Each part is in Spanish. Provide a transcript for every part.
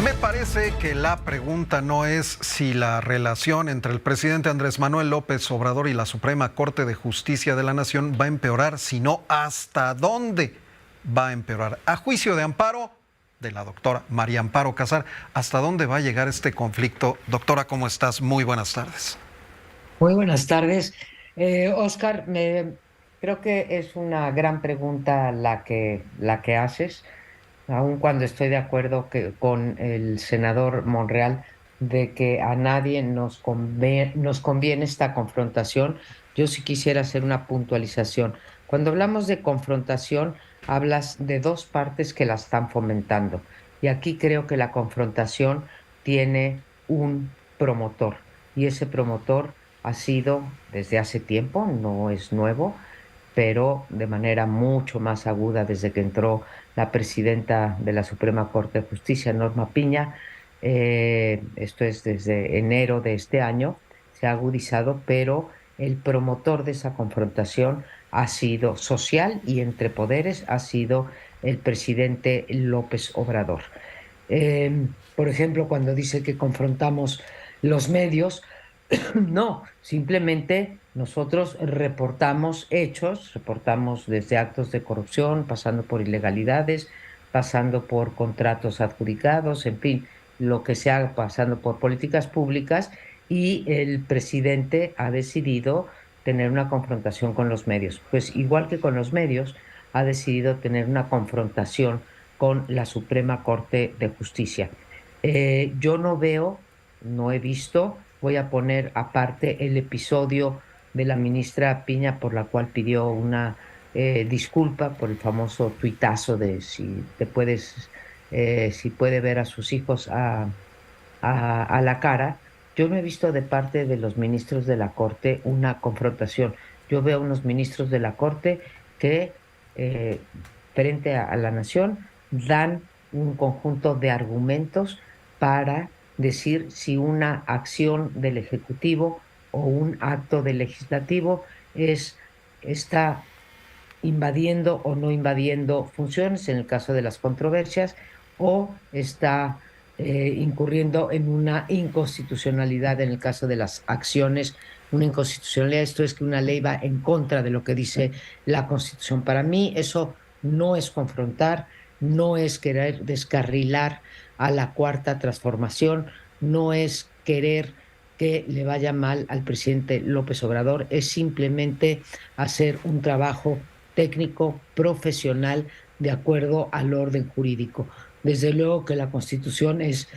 Me parece que la pregunta no es si la relación entre el presidente Andrés Manuel López Obrador y la Suprema Corte de Justicia de la Nación va a empeorar, sino hasta dónde va a empeorar. A juicio de amparo de la doctora María Amparo Casar, ¿hasta dónde va a llegar este conflicto? Doctora, ¿cómo estás? Muy buenas tardes. Muy buenas tardes. Oscar, creo que es una gran pregunta la que haces, aun cuando estoy de acuerdo con el senador Monreal de que a nadie nos conviene esta confrontación. Yo sí quisiera hacer una puntualización. Cuando hablamos de confrontación, hablas de dos partes que la están fomentando. Y aquí creo que la confrontación tiene un promotor. Y ese promotor ha sido desde hace tiempo, no es nuevo, pero de manera mucho más aguda desde que entró la presidenta de la Suprema Corte de Justicia, Norma Piña. Esto es desde enero de este año, se ha agudizado, pero el promotor de esa confrontación ha sido social y entre poderes ha sido el presidente López Obrador. Por ejemplo, cuando dice que confrontamos los medios, no, simplemente nosotros reportamos hechos, reportamos desde actos de corrupción, pasando por ilegalidades, pasando por contratos adjudicados, en fin, lo que se haga pasando por políticas públicas y el presidente ha decidido tener una confrontación con los medios. Pues igual que con los medios, ha decidido tener una confrontación con la Suprema Corte de Justicia. Yo no veo, no he visto, voy a poner aparte el episodio de la ministra Piña por la cual pidió una disculpa por el famoso tuitazo de si puede ver a sus hijos a la cara. Yo no he visto de parte de los ministros de la Corte una confrontación. Yo veo unos ministros de la Corte que eh, frente a la nación dan un conjunto de argumentos para decir si una acción del Ejecutivo o un acto del Legislativo está invadiendo o no invadiendo funciones en el caso de las controversias o está incurriendo en una inconstitucionalidad en el caso de las acciones. Una inconstitucionalidad, esto es que una ley va en contra de lo que dice la Constitución. Para mí eso no es confrontar, no es querer descarrilar a la cuarta transformación, no es querer que le vaya mal al presidente López Obrador, es simplemente hacer un trabajo técnico, profesional, de acuerdo al orden jurídico. Desde luego que la Constitución es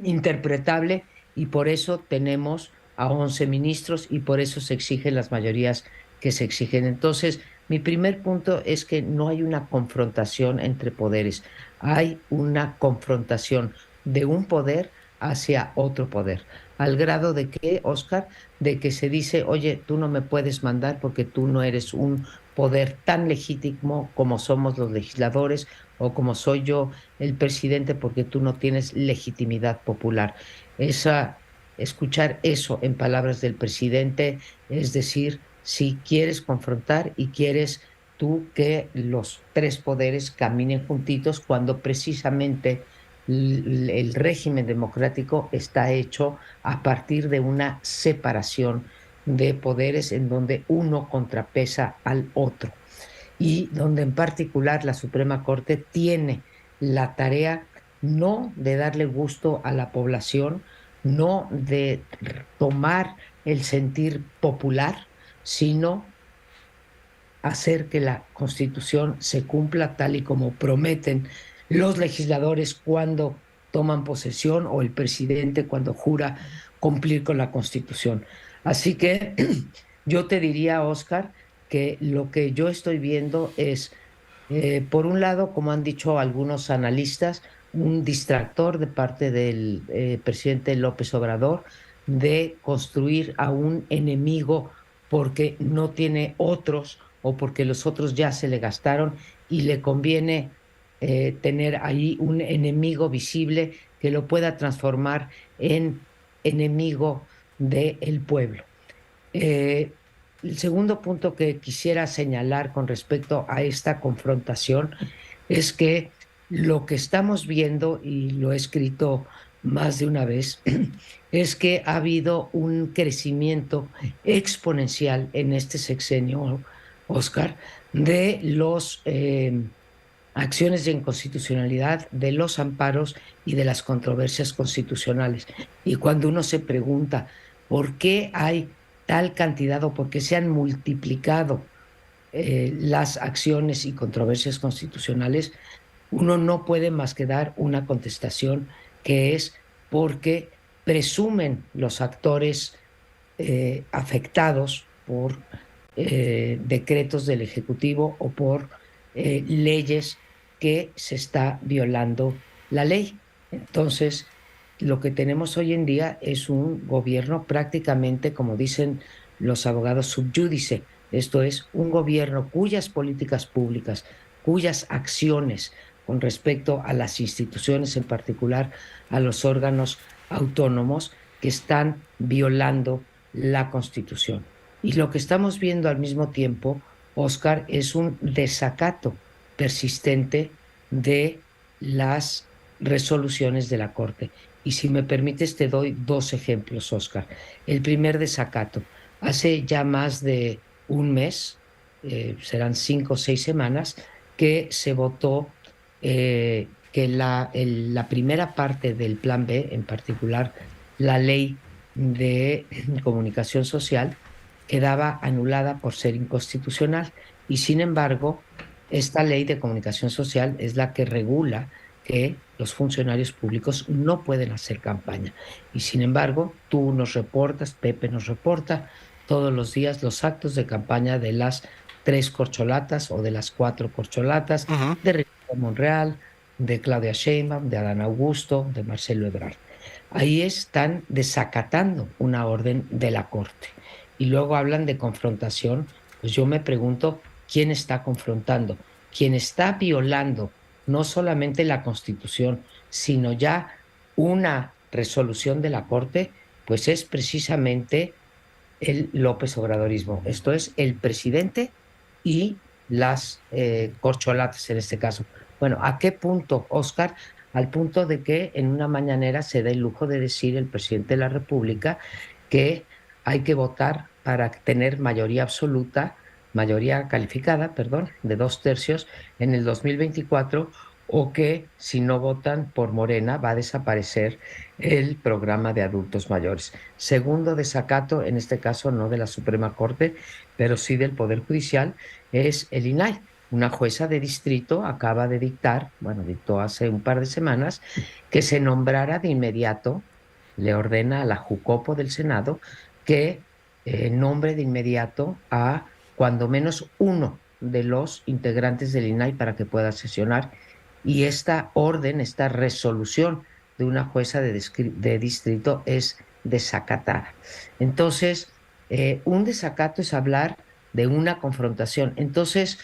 interpretable y por eso tenemos a 11 ministros y por eso se exigen las mayorías que se exigen. Entonces, mi primer punto es que no hay una confrontación entre poderes, hay una confrontación de un poder hacia otro poder, al grado de que, Oscar, de que se dice, oye, tú no me puedes mandar porque tú no eres un poder tan legítimo como somos los legisladores o como soy yo el presidente porque tú no tienes legitimidad popular. Esa, escuchar eso en palabras del presidente es decir, si quieres confrontar y quieres tú que los tres poderes caminen juntitos cuando precisamente el régimen democrático está hecho a partir de una separación de poderes en donde uno contrapesa al otro y donde en particular la Suprema Corte tiene la tarea no de darle gusto a la población, no de tomar el sentir popular, sino hacer que la Constitución se cumpla tal y como prometen los legisladores cuando toman posesión o el presidente cuando jura cumplir con la Constitución. Así que yo te diría, Oscar, que lo que yo estoy viendo es, por un lado, como han dicho algunos analistas, un distractor de parte del presidente López Obrador de construir a un enemigo porque no tiene otros o porque los otros ya se le gastaron y le conviene tener ahí un enemigo visible que lo pueda transformar en enemigo del pueblo. Eh, el segundo punto que quisiera señalar con respecto a esta confrontación es que lo que estamos viendo, y lo he escrito más de una vez, es que ha habido un crecimiento exponencial en este sexenio, Oscar, de los acciones de inconstitucionalidad, de los amparos y de las controversias constitucionales. Y cuando uno se pregunta por qué hay tal cantidad o por qué se han multiplicado las acciones y controversias constitucionales, uno no puede más que dar una contestación, que es porque presumen los actores afectados por decretos del Ejecutivo o por leyes que se está violando la ley. Entonces, lo que tenemos hoy en día es un gobierno prácticamente, como dicen los abogados, subyúdice. Esto es un gobierno cuyas políticas públicas, cuyas acciones con respecto a las instituciones, en particular a los órganos autónomos, que están violando la Constitución. Y lo que estamos viendo al mismo tiempo, Oscar, es un desacato persistente de las resoluciones de la Corte. Y si me permites, te doy dos ejemplos, Oscar. El primer desacato. Hace ya más de un mes, serán 5 o 6 semanas, que se votó que la primera parte del Plan B, en particular la ley de comunicación social, quedaba anulada por ser inconstitucional. Y sin embargo, esta ley de comunicación social es la que regula que los funcionarios públicos no pueden hacer campaña. Y sin embargo, tú nos reportas, Pepe nos reporta todos los días los actos de campaña de las 3 corcholatas o de las 4 corcholatas, Ujú. de Ricardo Monreal, de Claudia Sheinbaum, de Adán Augusto, de Marcelo Ebrard. Ahí están desacatando una orden de la Corte. Y luego hablan de confrontación. Pues yo me pregunto, ¿quién está confrontando? ¿Quién está violando no solamente la Constitución, sino ya una resolución de la Corte? Pues es precisamente el López Obradorismo. Esto es el presidente y las corcholatas en este caso. Bueno, ¿a qué punto, Oscar? Al punto de que en una mañanera se da el lujo de decir el presidente de la República que hay que votar para tener mayoría absoluta, mayoría calificada, perdón, de 2 tercios en el 2024, o que si no votan por Morena va a desaparecer el programa de adultos mayores. Segundo desacato, en este caso no de la Suprema Corte, pero sí del Poder Judicial, es el INAI. Una jueza de distrito acaba de dictar, bueno, dictó hace un par de semanas, que se nombrara de inmediato, le ordena a la Jucopo del Senado que nombre de inmediato a cuando menos uno de los integrantes del INAI para que pueda sesionar. Y esta orden, esta resolución de una jueza de distrito es desacatada. Entonces, un desacato es hablar de una confrontación. Entonces,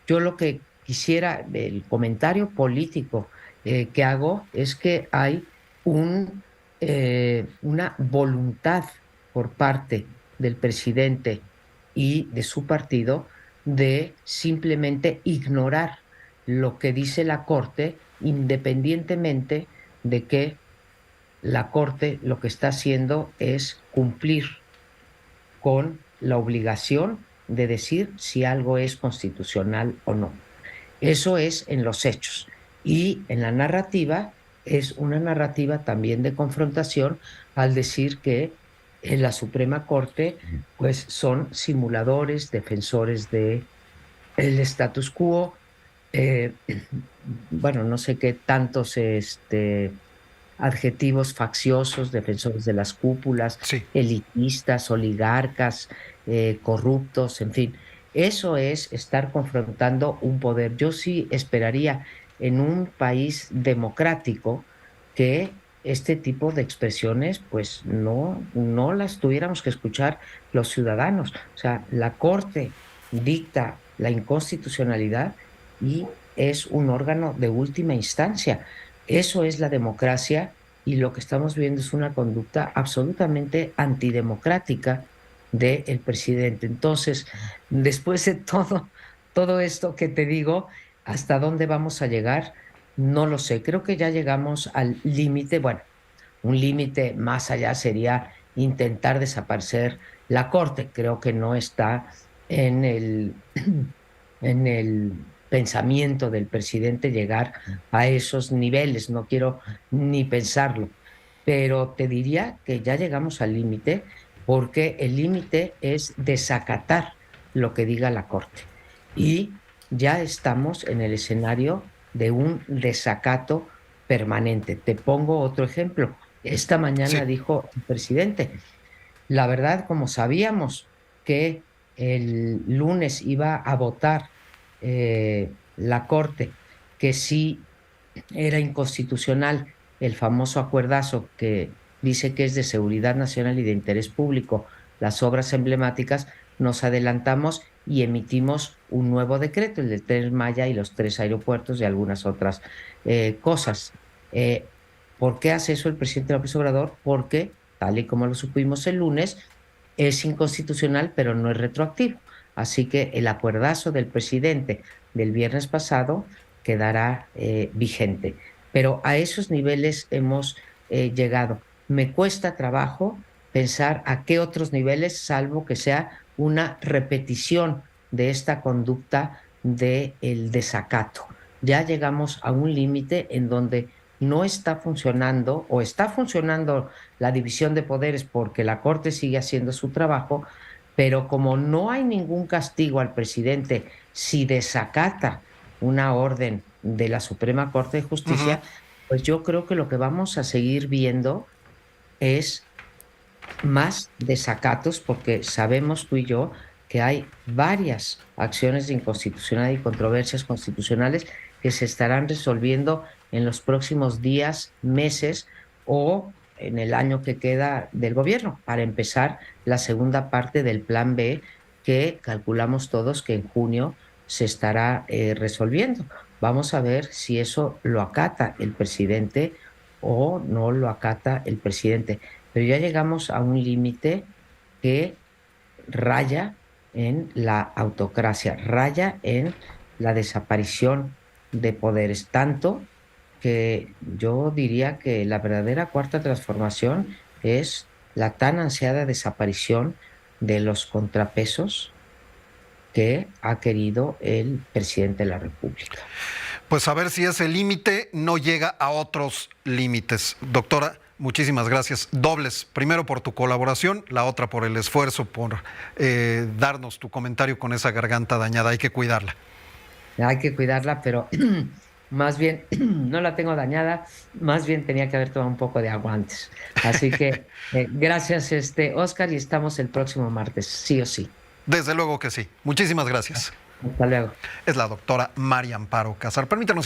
yo lo que quisiera, el comentario político que hago es que hay una voluntad por parte del presidente y de su partido de simplemente ignorar lo que dice la Corte, independientemente de que la Corte lo que está haciendo es cumplir con la obligación de decir si algo es constitucional o no. Eso es en los hechos. Y en la narrativa es una narrativa también de confrontación al decir que en la Suprema Corte pues son simuladores, defensores de el status quo, eh, bueno, no sé qué tantos adjetivos facciosos, defensores de las cúpulas, Sí. elitistas, oligarcas, corruptos, en fin. Eso es estar confrontando un poder. Yo sí esperaría en un país democrático que este tipo de expresiones, pues no las tuviéramos que escuchar los ciudadanos. O sea, la Corte dicta la inconstitucionalidad y es un órgano de última instancia. Eso es la democracia, y lo que estamos viendo es una conducta absolutamente antidemocrática del presidente. Entonces, después de todo esto que te digo, ¿hasta dónde vamos a llegar? No lo sé, creo que ya llegamos al límite. Bueno, un límite más allá sería intentar desaparecer la Corte. Creo que no está en en el pensamiento del presidente llegar a esos niveles. No quiero ni pensarlo, pero te diría que ya llegamos al límite porque el límite es desacatar lo que diga la Corte. Y ya estamos en el escenario de un desacato permanente. Te pongo otro ejemplo. Esta mañana Sí. dijo el presidente, la verdad, como sabíamos que el lunes iba a votar la Corte, que sí era inconstitucional el famoso acuerdazo que dice que es de seguridad nacional y de interés público, las obras emblemáticas, nos adelantamos y emitimos un nuevo decreto, el del Tren Maya y los 3 aeropuertos y algunas otras cosas. Eh, ¿Por qué hace eso el presidente López Obrador? Porque, tal y como lo supimos el lunes, es inconstitucional, pero no es retroactivo. Así que el acuerdazo del presidente del viernes pasado quedará vigente. Pero a esos niveles hemos llegado. Me cuesta trabajo pensar a qué otros niveles, salvo que sea una repetición de esta conducta del desacato. Ya llegamos a un límite en donde no está funcionando o está funcionando la división de poderes porque la Corte sigue haciendo su trabajo, pero como no hay ningún castigo al presidente si desacata una orden de la Suprema Corte de Ujú. Justicia, pues yo creo que lo que vamos a seguir viendo es más desacatos, porque sabemos tú y yo que hay varias acciones de inconstitucionalidad y controversias constitucionales que se estarán resolviendo en los próximos días, meses o en el año que queda del gobierno, para empezar la segunda parte del plan B que calculamos todos que en junio se estará resolviendo. Vamos a ver si eso lo acata el presidente o no lo acata el presidente, pero ya llegamos a un límite que raya en la autocracia, raya en la desaparición de poderes, tanto que yo diría que la verdadera cuarta transformación es la tan ansiada desaparición de los contrapesos que ha querido el presidente de la República. Pues a ver si ese límite no llega a otros límites. Doctora, muchísimas gracias. Dobles, primero por tu colaboración, la otra por el esfuerzo, por darnos tu comentario con esa garganta dañada. Hay que cuidarla. Hay que cuidarla, pero más bien no la tengo dañada, más bien tenía que haber tomado un poco de agua antes. Así que gracias, Oscar, y estamos el próximo martes, sí o sí. Desde luego que sí. Muchísimas gracias. Hasta luego. Es la doctora María Amparo Casar. Permítanos